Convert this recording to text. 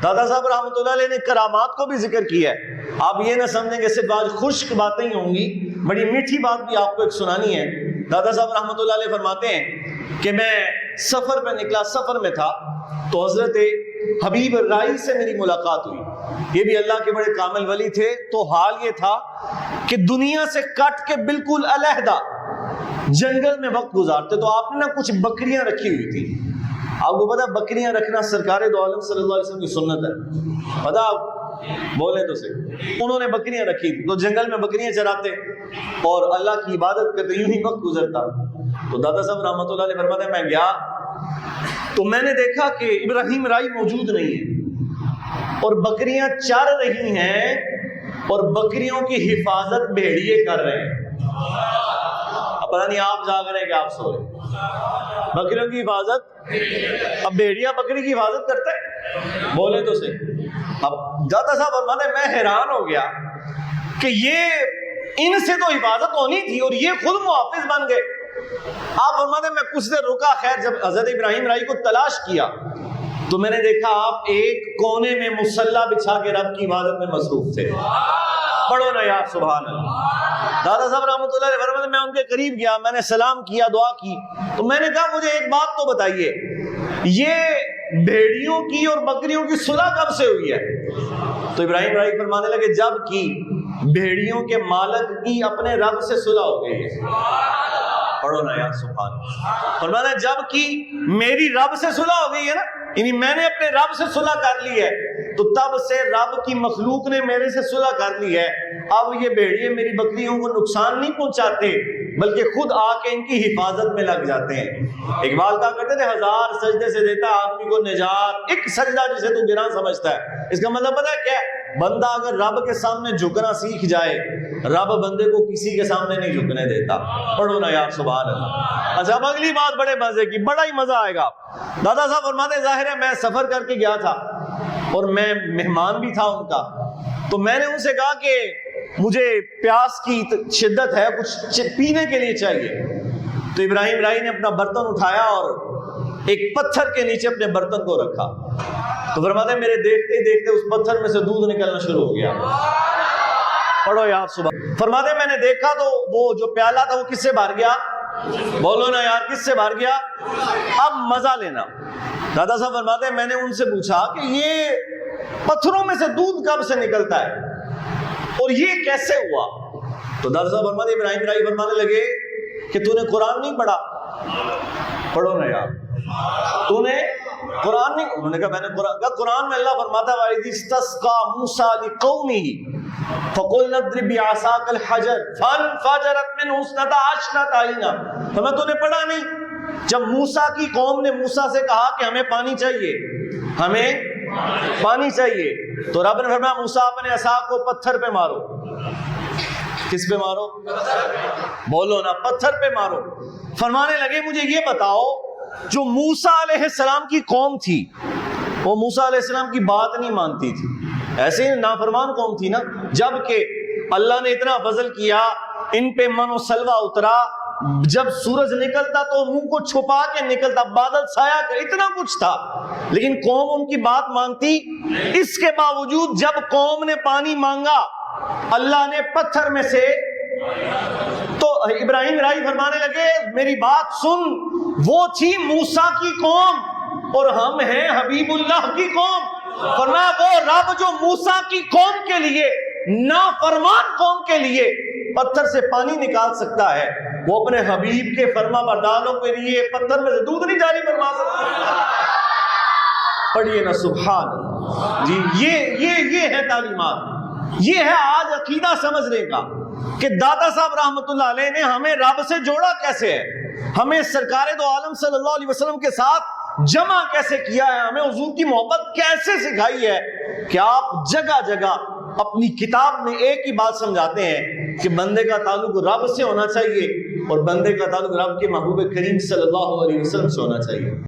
دادا صاحب رحمۃ اللہ علیہ نے کرامات کو بھی ذکر کیا ہے. آپ یہ نہ سمجھیں کہ صرف آج خشک باتیں ہی ہوں گی، بڑی میٹھی بات بھی آپ کو ایک سنانی ہے. دادا صاحب رحمۃ اللہ علیہ فرماتے ہیں کہ میں سفر پہ نکلا، سفر میں تھا تو حضرت حبیب رائی سے میری ملاقات ہوئی. یہ بھی اللہ کے بڑے کامل ولی تھے. تو حال یہ تھا کہ دنیا سے کٹ کے بالکل علیحدہ جنگل میں وقت گزارتے. تو آپ نے نا کچھ بکریاں رکھی ہوئی تھی. آپ کو پتا بکریاں رکھنا سرکار دو عالم صلی اللہ علیہ وسلم کی سنت ہے. پتا آپ بولے تو صحیح. انہوں نے بکریاں رکھی تھی تو جنگل میں بکریاں چراتے اور اللہ کی عبادت کرتے، یوں ہی وقت گزرتا. تو دادا صاحب رحمۃ اللہ علیہ فرماتے ہیں میں گیا تو میں نے دیکھا کہ ابراہیم رائی موجود نہیں ہے اور بکریاں چر رہی ہیں اور بکریوں کی حفاظت بھیڑیے کر رہے ہیں. اب پتہ نہیں آپ جاگ رہے ہیں کہ آپ سو رہے. بکریوں کی حفاظت، اب بھیڑیا بکری کی حفاظت کرتا ہے، بولے تو صحیح. اب دادا صاحب فرماتے ہیں میں حیران ہو گیا کہ یہ ان سے تو حفاظت ہونی تھی اور یہ خود محافظ بن گئے. آپ فرماتے ہیں میں کچھ دیر رکا. خیر جب حضرت ابراہیم رائی کو تلاش کیا تو میں نے دیکھا آپ ایک کونے میں مصلی بچھا کے رب کی عبادت میں مصروف تھے. پڑھو نا یار سبحان اللہ. دادا صاحب رحمۃ اللہ علیہ فرماتے ہیں میں ان کے قریب گیا، میں نے سلام کیا، دعا کی. تو میں نے کہا مجھے ایک بات تو بتائیے، یہ بھیڑیوں کی اور بکریوں کی صلح کب سے ہوئی ہے؟ تو ابراہیم رائی فرمانے لگے جب کی بھیڑیوں کے مالک کی اپنے رب سے صلح ہو گئی ہے. پڑھو نا یار سبحان اللہ. فرمانا جب کی میری رب سے صلح ہو گئی ہے نا، یعنی میں نے اپنے رب سے صلح کر لی ہے تو تب سے رب کی مخلوق نے میرے سے صلح کر لی ہے. اب یہ بھیڑیے میری بکریوں کو نقصان نہیں پہنچاتے بلکہ خود آ کے ان کی حفاظت میں لگ جاتے ہیں. اقبال کہا کرتے تھے 1000 سجدے سے دیتا آدمی کو نجات ایک سجدہ جسے تو گراں سمجھتا ہے. اس کا مطلب پتہ ہے کیا ہے؟ بندہ اگر رب کے سامنے جھکنا سیکھ جائے رب بندے کو کسی کے سامنے نہیں جھکنے دیتا. پڑھو نا یار سبحان اللہ. اچھا اب اگلی بات بڑے مزے کی، بڑا ہی مزہ آئے گا. دادا صاحب فرماتے ہیں ظاہر ہے میں سفر کر کے گیا تھا اور میں مہمان بھی تھا ان کا. تو میں نے ان سے کہا کہ مجھے پیاس کی شدت ہے، کچھ پینے کے لیے چاہیے. تو ابراہیم رائی نے اپنا برتن اٹھایا اور ایک پتھر کے نیچے اپنے برتن کو رکھا. تو فرماتے ہیں میرے دیکھتے ہی دیکھتے اس پتھر میں سے دودھ نکلنا شروع ہو گیا. پڑھو یار صبح. فرماتے ہیں میں نے دیکھا تو وہ جو پیالہ تھا وہ کس سے بھر گیا؟ بولو نا یار کس سے بھر گیا؟ اب مزہ لینا. دادا صاحب فرماتے ہیں میں نے ان سے پوچھا کہ یہ پتھروں میں سے دودھ کب سے نکلتا ہے اور یہ کیسے ہوا؟ تو دادا صاحب فرماتے ہیں ابراہیم رائی فرمانے لگے کہ تو نے قرآن نہیں پڑھا. پڑھو نا یار تو نے قرآن نہیں. انہوں نے کہا میں نے قرآن میں اللہ فرماتا ہے وَإِذِ اسْتَسْقَىٰ مُوسَىٰ لِقَوْمِهِ فَقُلْنَا اضْرِب بِّعَصَاكَ الْحَجَرَ فَانْفَجَرَتْ مِنْهُ اثْنَتَا عَشْرَةَ عَيْنًا. فرمایا تو نے پڑھا نہیں؟ جب موسیٰ کی قوم نے موسیٰ سے کہا کہ ہمیں پانی چاہیے، ہمیں پانی چاہیے، تو رب نے فرمایا موسیٰ اپنے عصا کو پتھر پہ مارو. کس پہ مارو؟ بولو نا پتھر پہ مارو. فرمانے لگے مجھے یہ بتاؤ جو موسیٰ علیہ السلام کی قوم تھی وہ موسیٰ علیہ السلام کی بات نہیں مانتی تھی، ایسے ہی نافرمان قوم تھی نا. جبکہ اللہ نے اتنا فضل کیا ان پہ من و سلوہ اترا، جب سورج نکلتا تو منہ کو چھپا کے نکلتا، بادل سایہ کر، اتنا کچھ تھا لیکن قوم ان کی بات مانتی. اس کے باوجود جب قوم نے پانی مانگا اللہ نے پتھر میں سے، تو ابراہیم رائی فرمانے لگے میری بات سن، وہ تھی موسیٰ کی قوم اور ہم ہیں حبیب اللہ کی قوم. فرمایا وہ رب جو موسیٰ کی قوم کے لیے، نافرمان قوم کے لیے پتھر سے پانی نکال سکتا ہے، وہ اپنے حبیب کے فرما برداروں کے لیے پتھر میں سے دودھ نہیں جاری فرما سکتا. پڑھیے نا سبحان اللہ. جی یہ ہے تعلیمات. یہ ہے آج عقیدہ سمجھنے کا کہ دادا صاحب رحمت اللہ علیہ نے ہمیں رب سے جوڑا کیسے ہے، ہمیں سرکار دو عالم صلی اللہ علیہ وسلم کے ساتھ جمع کیسے کیا ہے، ہمیں حضور کی محبت کیسے سکھائی ہے کہ آپ جگہ جگہ اپنی کتاب میں ایک ہی بات سمجھاتے ہیں کہ بندے کا تعلق رب سے ہونا چاہیے اور بندے کا تعلق رب کے محبوب کریم صلی اللہ علیہ وسلم سے ہونا چاہیے.